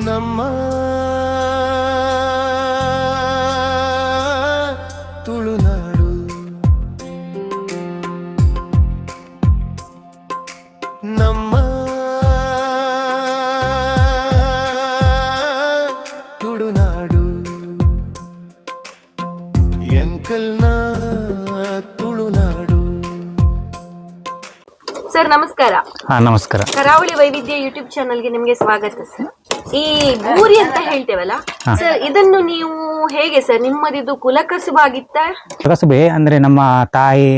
ನಮ್ಮ ತುಳುನಾಡು ನಮ್ಮ ತುಳುನಾಡು ಎಂಕಲ್ನ ತುಳುನಾಡು. ಸರ್ ನಮಸ್ಕಾರ. ನಮಸ್ಕಾರ. ಕರಾವಳಿ ವೈವಿಧ್ಯ ಯೂಟ್ಯೂಬ್ ಚಾನಲ್ಗೆ ನಿಮಗೆ ಸ್ವಾಗತ ಸರ್. ಈ ಗೂರಿ ಅಂತ ಹೇಳ್ತೇವಲ್ಲ ಸರ್, ಇದನ್ನು ನೀವು ಹೇಗೆ ಸರ್ ನಿಮ್ಮದಿದು ಕುಲಕಸುಬಾಗಿತ್ತ? ಕುಲಕಸುಬೆ ಅಂದ್ರೆ ನಮ್ಮ ತಾಯಿ,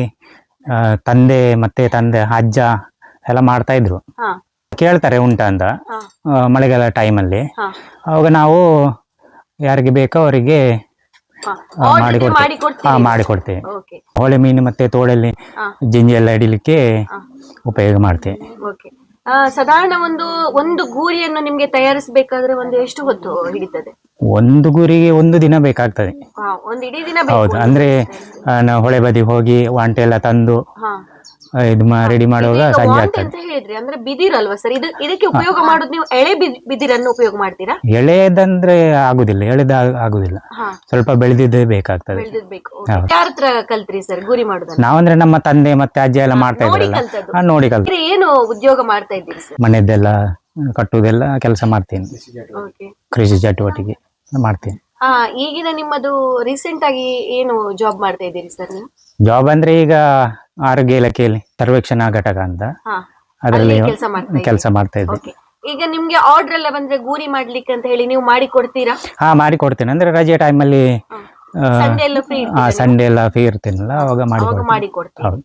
ತಂದೆ ಮತ್ತೆ ಅಜ್ಜ ಎಲ್ಲ ಮಾಡ್ತಾ ಇದ್ರು. ಕೇಳ್ತಾರೆ ಉಂಟ ಅಂತ ಮಳೆಗಾಲ ಟೈಮಲ್ಲಿ. ಅವಾಗ ನಾವು ಯಾರಿಗೆ ಬೇಕೋ ಅವರಿಗೆ ಮಾಡಿಕೊಡ್ತೇವೆ. ಹೊಳೆ ಮೀನು ಮತ್ತೆ ತೋಳಲ್ಲಿ ಜಿಂಜಿ ಎಲ್ಲ ಹಿಡಿಲಿಕ್ಕೆ ಉಪಯೋಗ ಮಾಡ್ತೇವೆ. ಸಾಧಾರಣ ಒಂದು ಗೂರಿಯನ್ನು ನಿಮ್ಗೆ ತಯಾರಿಸಬೇಕಾದ್ರೆ ಎಷ್ಟು ಹೊತ್ತು ಹಿಡಿತದೆ? ಒಂದು ಗೂರಿಗೆ ಒಂದು ದಿನ ಬೇಕಾಗ್ತದೆ. ಒಂದು ಇಡೀ ದಿನ? ಹೌದು, ಅಂದ್ರೆ ನಾವು ಹೊಳೆ ಬದಿ ಹೋಗಿ ವಾಂಟೆ ಎಲ್ಲ ತಂದು ಇದು ರೆಡಿ ಮಾಡುವಾಗ ಸಂಜೆ ಆಗ್ತದೆ. ಅಂತ ಹೇಳಿದ್ರಿ ಅಂದ್ರೆ ಬಿದಿರಲ್ವಾ ಸರ್? ಇದಕ್ಕೆ ಉಪಯೋಗ ಮಾಡೋದು ನೀವು ಎಳೆ ಬಿದಿರನ್ನು ಉಪಯೋಗ ಮಾಡ್ತೀರಾ? ಎಳೆದಂದ್ರೆ ಆಗುದಿಲ್ಲ, ಆಗುದಿಲ್ಲ, ಸ್ವಲ್ಪ ಬೆಳೆದಿದ್ದೇ ಬೇಕಾಗ್ತದೆ. ಯಾರ ಹತ್ರ ಕಲ್ತ್ರಿ ಸರ್ ಗೂರಿ ಮಾಡೋದು? ನಾವಂದ್ರೆ ನಮ್ಮ ತಂದೆ ಮತ್ತೆ ಅಜ್ಜ ಎಲ್ಲ ಮಾಡ್ತಾ ಇದ್ರಲ್ಲ, ನೋಡಿ ಕಲ್ತು. ಏನು ಉದ್ಯೋಗ ಮಾಡ್ತಾ ಇದ್ದೀರಿ ಸರ್? ಮನೆಯದ್ದೆಲ್ಲ ಕಟ್ಟುವುದೆಲ್ಲ ಕೆಲಸ ಮಾಡ್ತೀನಿ, ಕೃಷಿ ಚಟುವಟಿಕೆ ಮಾಡ್ತೀನಿ. ಈಗಿನ ನಿಮ್ಮದು ರೀಸೆಂಟ್ ಆಗಿ ಏನು ಜಾಬ್ ಮಾಡ್ತಾ ಇದ್ದೀರಿ ಸರ್ ನೀವು? ಜಾಬ್ ಅಂದ್ರೆ ಈಗ ಆರೋಗ್ಯ ಇಲಾಖೆಯಲ್ಲಿ ಸರ್ವೇಕ್ಷಣಾ ಘಟಕ ಅಂತ ಅದರಲ್ಲಿ ಕೆಲಸ ಮಾಡ್ತಾ ಇದ್ದೆ. ಈಗ ನಿಮ್ಗೆ ಆರ್ಡರ್ ಎಲ್ಲ ಬಂದ್ರೆ ಗೂರಿ ಮಾಡ್ಲಿಕ್ಕೆ ಅಂತ ಹೇಳಿ ನೀವು ಮಾಡಿ ಕೊಡ್ತೀರಾ? ಮಾಡಿ ಕೊಡ್ತೇನೆ. ಅಂದ್ರೆ ರಜೆ ಟೈಮಲ್ಲಿ ಸಂಡೇ ಎಲ್ಲ ಫ್ರೀ ಇರ್ತೇನಲ್ಲ, ಅವಾಗ ಮಾಡಿ ಕೊಡ್ತೀನಿ.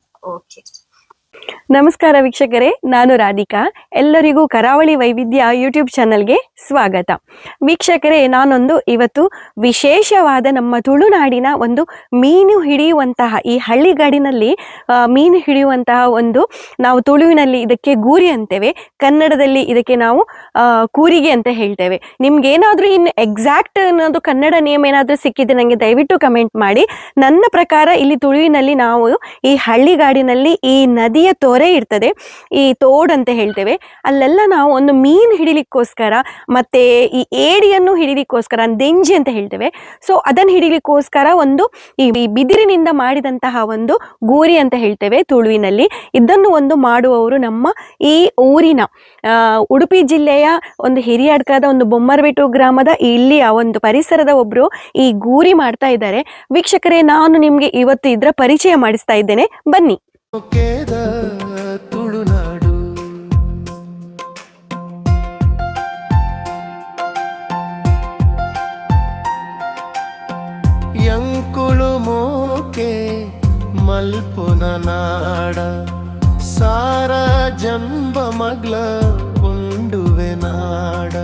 ನಮಸ್ಕಾರ ವೀಕ್ಷಕರೇ, ನಾನು ರಾಧಿಕಾ. ಎಲ್ಲರಿಗೂ ಕರಾವಳಿ ವೈವಿಧ್ಯ ಯೂಟ್ಯೂಬ್ ಚಾನಲ್ಗೆ ಸ್ವಾಗತ. ವೀಕ್ಷಕರೇ, ನಾನೊಂದು ಇವತ್ತು ವಿಶೇಷವಾದ ನಮ್ಮ ತುಳುನಾಡಿನ ಒಂದು ಮೀನು ಹಿಡಿಯುವಂತಹ, ಈ ಹಳ್ಳಿಗಾಡಿನಲ್ಲಿ ಮೀನು ಹಿಡಿಯುವಂತಹ ನಾವು ತುಳುವಿನಲ್ಲಿ ಇದಕ್ಕೆ ಗೂರಿ ಅಂತೇವೆ, ಕನ್ನಡದಲ್ಲಿ ಇದಕ್ಕೆ ನಾವು ಕೂರಿಗೆ ಅಂತ ಹೇಳ್ತೇವೆ. ನಿಮ್ಗೇನಾದ್ರೂ ಇನ್ನು ಎಕ್ಸಾಕ್ಟ್ ಅನ್ನೋದು ಕನ್ನಡ ನೇಮ್ ಏನಾದ್ರೂ ಸಿಕ್ಕಿದ್ರೆ ನನಗೆ ದಯವಿಟ್ಟು ಕಮೆಂಟ್ ಮಾಡಿ. ನನ್ನ ಪ್ರಕಾರ ಇಲ್ಲಿ ತುಳುವಿನಲ್ಲಿ ನಾವು ಈ ಹಳ್ಳಿಗಾಡಿನಲ್ಲಿ ಈ ನದಿಯ ತೊರೆ ಇರ್ತದೆ, ಈ ತೋಡ್ ಅಂತ ಹೇಳ್ತೇವೆ, ಅಲ್ಲೆಲ್ಲ ನಾವು ಒಂದು ಮೀನು ಹಿಡಿಲಿಕ್ಕೋಸ್ಕರ ಮತ್ತೆ ಈ ಏಡಿಯನ್ನು ಹಿಡಿಲಿಕ್ಕೋಸ್ಕರ ದೆಂಜಿ ಅಂತ ಹೇಳ್ತೇವೆ, ಸೊ ಅದನ್ನು ಹಿಡಿಲಿಕ್ಕೋಸ್ಕರ ಈ ಬಿದಿರಿನಿಂದ ಮಾಡಿದಂತಹ ಒಂದು ಗೂರಿ ಅಂತ ಹೇಳ್ತೇವೆ ತುಳುವಿನಲ್ಲಿ. ಇದನ್ನು ಮಾಡುವವರು ನಮ್ಮ ಈ ಊರಿನ ಉಡುಪಿ ಜಿಲ್ಲೆಯ ಹಿರಿಯಡ್ಕದ ಬೊಮ್ಮರಬೆಟ್ಟು ಗ್ರಾಮದ ಇಲ್ಲಿಯ ಪರಿಸರದ ಒಬ್ರು ಈ ಗೂರಿ ಮಾಡ್ತಾ ಇದ್ದಾರೆ. ವೀಕ್ಷಕರೇ, ನಾನು ನಿಮ್ಗೆ ಇವತ್ತು ಇದರ ಪರಿಚಯ ಮಾಡಿಸ್ತಾ ಇದ್ದೇನೆ, ಬನ್ನಿ. ತುಳುನಾಡು ಎಂಕುಳು ಮೋಕೆ ಮಲ್ಪುನ ನಾಡ ಸಾರ ಜಂಬ ಮಗ್ಲ ಉಂಡುವೆ ನಾಡ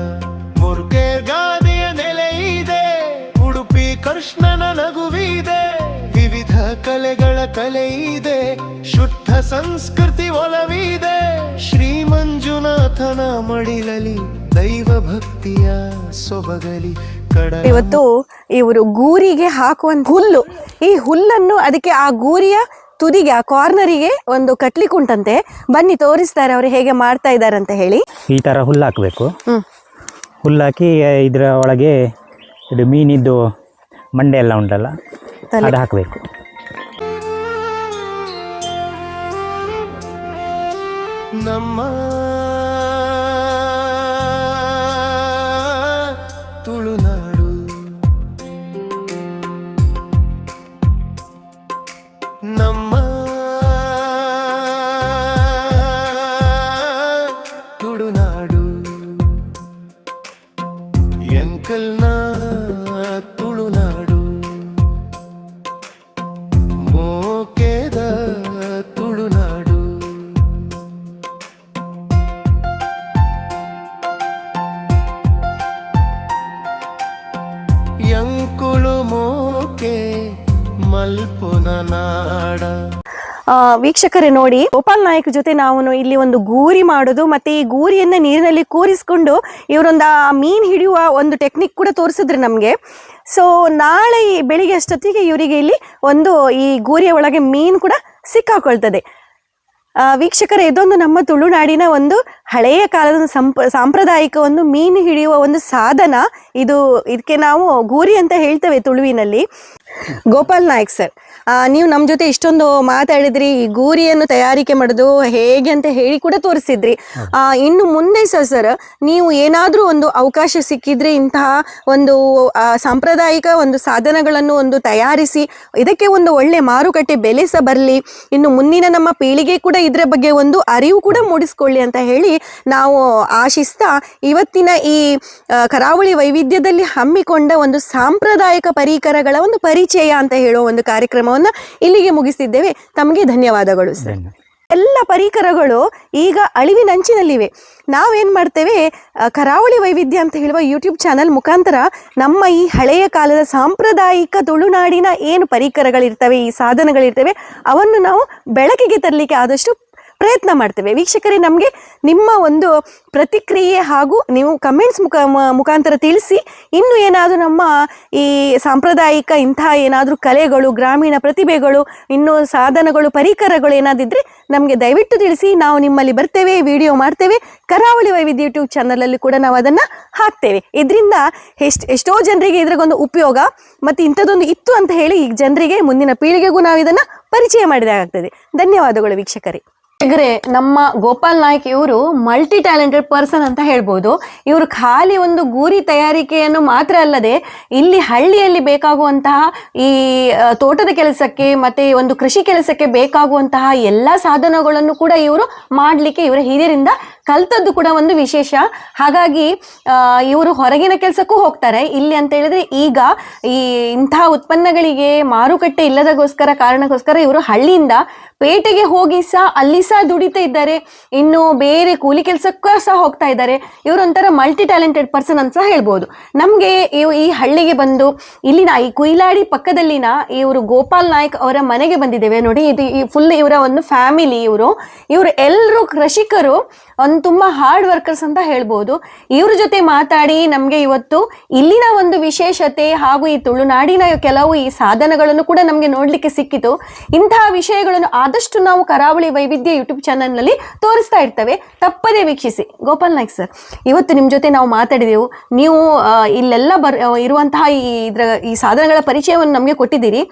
ಮುರ್ಗೆ ಗಾದೆಯ ನೆಲೆ ಇದೆ, ಉಡುಪಿ ಕೃಷ್ಣನ ನಗುವಿದೆ, ವಿವಿಧ ಕಲೆಗಳ ಕಲೆ ಇದೆ, ಶುದ್ಧ ಸಂಸ್ಕೃತಿ ಒಲವಿದೆ, ಶ್ರೀ ಮಂಜುನಾಥನ ಮಡಿಲಲಿ ದೈವ ಭಕ್ತಿಯ ಸೊಬಗಲಿ. ಇವತ್ತು ಇವರು ಗೂರಿಗೆ ಹಾಕುವಂತ ಹುಲ್ಲು, ಈ ಹುಲ್ಲನ್ನು ಅದಕ್ಕೆ ಆ ಗೂರಿಯ ತುದಿಗೆ ಆ ಕಾರ್ನರಿಗೆ ಕಟ್ಲಿಕ್ಕೆ ಉಂಟಂತೆ. ಬನ್ನಿ ತೋರಿಸ್ತಾರೆ ಅವರು ಹೇಗೆ ಮಾಡ್ತಾ ಇದ್ದಾರೆ ಅಂತ ಹೇಳಿ. ಈ ತರ ಹುಲ್ಲು ಹಾಕಬೇಕು. ಹುಲ್ಲಾಕಿ ಇದ್ರ ಒಳಗೆ ಇದು ಮೀನಿದ್ದು ಮಂಡೆ ಎಲ್ಲ ಉಂಟಲ್ಲ, ಅದು ಹಾಕಬೇಕು. ನಮ್ಮ ತುಳುನಾಡು ನಮ್ಮ ತುಳುನಾಡು ಎಂಕಲ್ನ ತುಳುನಾಡು ಮೋಕೆದ ತುಳುನಾಡು ಎಂಕುಳು ಮೋಕೆ ಮಲ್ಪುನ ನಾಡ. ವೀಕ್ಷಕರೇ ನೋಡಿ, ಗೋಪಾಲ್ ನಾಯಕ್ ಜೊತೆ ನಾವು ಇಲ್ಲಿ ಗೂರಿ ಮಾಡೋದು ಮತ್ತೆ ಈ ಗೂರಿಯನ್ನ ನೀರಿನಲ್ಲಿ ಕೂರಿಸ್ಕೊಂಡು ಇವರೊಂದು ಮೀನು ಹಿಡಿಯುವ ಟೆಕ್ನಿಕ್ ಕೂಡ ತೋರಿಸಿದ್ರು ನಮಗೆ. ಸೊ ನಾಳೆ ಬೆಳಿಗ್ಗೆ ಅಷ್ಟೊತ್ತಿಗೆ ಇವರಿಗೆ ಇಲ್ಲಿ ಈ ಗೂರಿಯ ಒಳಗೆ ಮೀನು ಕೂಡ ಸಿಕ್ಕಾಕೊಳ್ತದೆ. ವೀಕ್ಷಕರೇ, ಇದೊಂದು ನಮ್ಮ ತುಳುನಾಡಿನ ಒಂದು ಹಳೆಯ ಕಾಲದ ಸಾಂಪ್ರದಾಯಿಕ ಒಂದು ಮೀನು ಹಿಡಿಯುವ ಒಂದು ಸಾಧನ. ಇದಕ್ಕೆ ನಾವು ಗೂರಿ ಅಂತ ಹೇಳ್ತೇವೆ ತುಳುವಿನಲ್ಲಿ. ಗೋಪಾಲ್ ನಾಯ್ಕ್ ಸರ್, ನೀವು ನಮ್ಮ ಜೊತೆ ಇಷ್ಟೊಂದು ಮಾತಾಡಿದ್ರಿ, ಈ ಗೂರಿಯನ್ನು ತಯಾರಿಕೆ ಮಾಡೋದು ಹೇಗೆ ಅಂತ ಹೇಳಿ ಕೂಡ ತೋರಿಸಿದ್ರಿ. ಇನ್ನು ಮುಂದೆ ಸರ್ ನೀವು ಏನಾದರೂ ಒಂದು ಅವಕಾಶ ಸಿಕ್ಕಿದ್ರೆ ಇಂತಹ ಒಂದು ಸಾಂಪ್ರದಾಯಿಕ ಒಂದು ಸಾಧನಗಳನ್ನು ಒಂದು ತಯಾರಿಸಿ ಇದಕ್ಕೆ ಒಂದು ಒಳ್ಳೆ ಮಾರುಕಟ್ಟೆ ಬೆಲೆ ಸಹ ಬರಲಿ, ಇನ್ನು ಮುಂದಿನ ನಮ್ಮ ಪೀಳಿಗೆ ಕೂಡ ಇದರ ಬಗ್ಗೆ ಒಂದು ಅರಿವು ಕೂಡ ಮೂಡಿಸ್ಕೊಳ್ಳಿ ಅಂತ ಹೇಳಿ ನಾವು ಆಶಿಸ್ತಾ ಇವತ್ತಿನ ಈ ಕರಾವಳಿ ವೈವಿಧ್ಯದಲ್ಲಿ ಹಮ್ಮಿಕೊಂಡ ಒಂದು ಸಾಂಪ್ರದಾಯಿಕ ಪರಿಕರಗಳ ಒಂದು ಪರಿಚಯ ಅಂತ ಹೇಳುವ ಒಂದು ಕಾರ್ಯಕ್ರಮವನ್ನು ಇಲ್ಲಿಗೆ ಮುಗಿಸಿದ್ದೇವೆ. ತಮಗೆ ಧನ್ಯವಾದಗಳು ಸರ್. ಎಲ್ಲ ಪರಿಕರಗಳು ಈಗ ಅಳಿವಿನಂಚಿನಲ್ಲಿವೆ. ನಾವೇನು ಮಾಡ್ತೇವೆ, ಕರಾವಳಿ ವೈವಿಧ್ಯ ಅಂತ ಹೇಳುವ ಯೂಟ್ಯೂಬ್ ಚಾನಲ್ ಮುಖಾಂತರ ನಮ್ಮ ಈ ಹಳೆಯ ಕಾಲದ ಸಾಂಪ್ರದಾಯಿಕ ತುಳುನಾಡಿನ ಏನು ಪರಿಕರಗಳಿರ್ತವೆ, ಈ ಸಾಧನಗಳಿರ್ತವೆ, ಅವನ್ನು ನಾವು ಬೆಳಕಿಗೆ ತರಲಿಕ್ಕೆ ಆದಷ್ಟು ಪ್ರಯತ್ನ ಮಾಡ್ತೇವೆ. ವೀಕ್ಷಕರೇ, ನಮಗೆ ನಿಮ್ಮ ಒಂದು ಪ್ರತಿಕ್ರಿಯೆ ಹಾಗೂ ನೀವು ಕಮೆಂಟ್ಸ್ ಮುಖಾಂತರ ತಿಳಿಸಿ, ಇನ್ನು ಏನಾದರೂ ನಮ್ಮ ಈ ಸಾಂಪ್ರದಾಯಿಕ ಇಂತಹ ಏನಾದರೂ ಕಲೆಗಳು, ಗ್ರಾಮೀಣ ಪ್ರತಿಭೆಗಳು, ಇನ್ನು ಸಾಧನಗಳು, ಪರಿಕರಗಳು ಏನಾದಿದ್ರೆ ನಮಗೆ ದಯವಿಟ್ಟು ತಿಳಿಸಿ. ನಾವು ನಿಮ್ಮಲ್ಲಿ ಬರ್ತೇವೆ, ವಿಡಿಯೋ ಮಾಡ್ತೇವೆ. ಕರಾವಳಿ ವೈವಿಧ್ಯ ಯೂಟ್ಯೂಬ್ ಚಾನಲಲ್ಲಿ ಕೂಡ ನಾವು ಅದನ್ನು ಹಾಕ್ತೇವೆ. ಇದರಿಂದ ಎಷ್ಟೋ ಜನರಿಗೆ ಇದ್ರಾಗೊಂದು ಉಪಯೋಗ ಮತ್ತು ಇಂಥದ್ದೊಂದು ಇತ್ತು ಅಂತ ಹೇಳಿ ಈ ಜನರಿಗೆ, ಮುಂದಿನ ಪೀಳಿಗೆಗೂ ನಾವು ಇದನ್ನು ಪರಿಚಯ ಮಾಡಿದಾಗ್ತದೆ. ಧನ್ಯವಾದಗಳು ವೀಕ್ಷಕರೇ. ನಮ್ಮ ಗೋಪಾಲ್ ನಾಯ್ಕ್ ಇವರು ಮಲ್ಟಿ ಟ್ಯಾಲೆಂಟೆಡ್ ಪರ್ಸನ್ ಅಂತ ಹೇಳ್ಬೋದು. ಇವರು ಖಾಲಿ ಒಂದು ಗೂರಿ ತಯಾರಿಕೆಯನ್ನು ಮಾತ್ರ ಅಲ್ಲದೆ ಇಲ್ಲಿ ಹಳ್ಳಿಯಲ್ಲಿ ಬೇಕಾಗುವಂತಹ ಈ ತೋಟದ ಕೆಲಸಕ್ಕೆ ಮತ್ತೆ ಒಂದು ಕೃಷಿ ಕೆಲಸಕ್ಕೆ ಬೇಕಾಗುವಂತಹ ಎಲ್ಲ ಸಾಧನಗಳನ್ನು ಕೂಡ ಇವರು ಮಾಡಲಿಕ್ಕೆ ಇವರ ಹಿರಿಯರಿಂದ ಕಲ್ತದ್ದು ಕೂಡ ಒಂದು ವಿಶೇಷ. ಹಾಗಾಗಿ ಇವರು ಹೊರಗಿನ ಕೆಲಸಕ್ಕೂ ಹೋಗ್ತಾರೆ. ಇಲ್ಲಿ ಅಂತ ಹೇಳಿದ್ರೆ ಈಗ ಇಂತಹ ಉತ್ಪನ್ನಗಳಿಗೆ ಮಾರುಕಟ್ಟೆ ಇಲ್ಲದಗೋಸ್ಕರ ಕಾರಣಕ್ಕೋಸ್ಕರ ಇವರು ಹಳ್ಳಿಯಿಂದ ಪೇಟೆಗೆ ಹೋಗಿ ಸಹ ಅಲ್ಲಿ ಸಹ ದುಡಿತಾ ಇದ್ದಾರೆ. ಇನ್ನು ಬೇರೆ ಕೂಲಿ ಕೆಲಸಕ್ಕೂ ಸಹ ಹೋಗ್ತಾ ಇದ್ದಾರೆ. ಇವರೊಂಥರ ಮಲ್ಟಿ ಟ್ಯಾಲೆಂಟೆಡ್ ಪರ್ಸನ್ ಅಂತ ಸಹ ಹೇಳ್ಬೋದು. ನಮಗೆ ಈ ಹಳ್ಳಿಗೆ ಬಂದು ಇಲ್ಲಿನ ಈ ಕುಯಿಲಾಡಿ ಪಕ್ಕದಲ್ಲಿನ ಇವರು ಗೋಪಾಲ್ ನಾಯ್ಕ್ ಅವರ ಮನೆಗೆ ಬಂದಿದ್ದೇವೆ. ನೋಡಿ, ಇದು ಫುಲ್ ಇವರ ಒಂದು ಫ್ಯಾಮಿಲಿ. ಇವರು ಎಲ್ಲರೂ ಕೃಷಿಕರು, ಒಂದು ತುಂಬಾ ಹಾರ್ಡ್ ವರ್ಕರ್ಸ್ ಅಂತ ಹೇಳ್ಬೋದು. ಇವ್ರ ಜೊತೆ ಮಾತಾಡಿ ನಮಗೆ ಇವತ್ತು ಇಲ್ಲಿನ ಒಂದು ವಿಶೇಷತೆ ಹಾಗೂ ಈ ತುಳುನಾಡಿನ ಕೆಲವು ಈ ಸಾಧನಗಳನ್ನು ಕೂಡ ನಮಗೆ ನೋಡ್ಲಿಕ್ಕೆ ಸಿಕ್ಕಿತು. ಇಂತಹ ವಿಷಯಗಳನ್ನು ಆದಷ್ಟು ನಾವು ಕರಾವಳಿ ವೈವಿಧ್ಯ ಯೂಟ್ಯೂಬ್ ಚಾನಲ್ನಲ್ಲಿ ತೋರಿಸ್ತಾ ಇರ್ತೇವೆ. ತಪ್ಪದೇ ವೀಕ್ಷಿಸಿ. ಗೋಪಾಲ್ ನಾಯ್ಕ್ ಸರ್, ಇವತ್ತು ನಿಮ್ಮ ಜೊತೆ ನಾವು ಮಾತಾಡಿದೆವು. ನೀವು ಇಲ್ಲೆಲ್ಲ ಇರುವಂತಹ ಈ ಸಾಧನಗಳ ಪರಿಚಯವನ್ನು ನಮಗೆ ಕೊಟ್ಟಿದ್ದೀರಿ.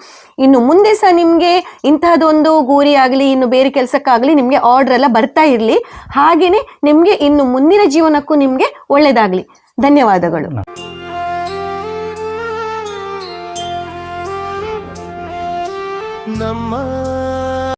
ಇನ್ನು ಮುಂದೆ ಸಹ ನಿಮಗೆ ಇಂತಹದೊಂದು ಗೂರಿ ಆಗಲಿ, ಇನ್ನು ಬೇರೆ ಕೆಲಸಕ್ಕಾಗಲಿ ನಿಮಗೆ ಆರ್ಡರ್ ಎಲ್ಲ ಬರ್ತಾ ಇರಲಿ. ಹಾಗೇನೆ ನಿಮಗೆ ಇನ್ನು ಮುಂದಿನ ಜೀವನಕ್ಕೂ ನಿಮಗೆ ಒಳ್ಳೆಯದಾಗಲಿ. ಧನ್ಯವಾದಗಳು. ನಮ್ಮ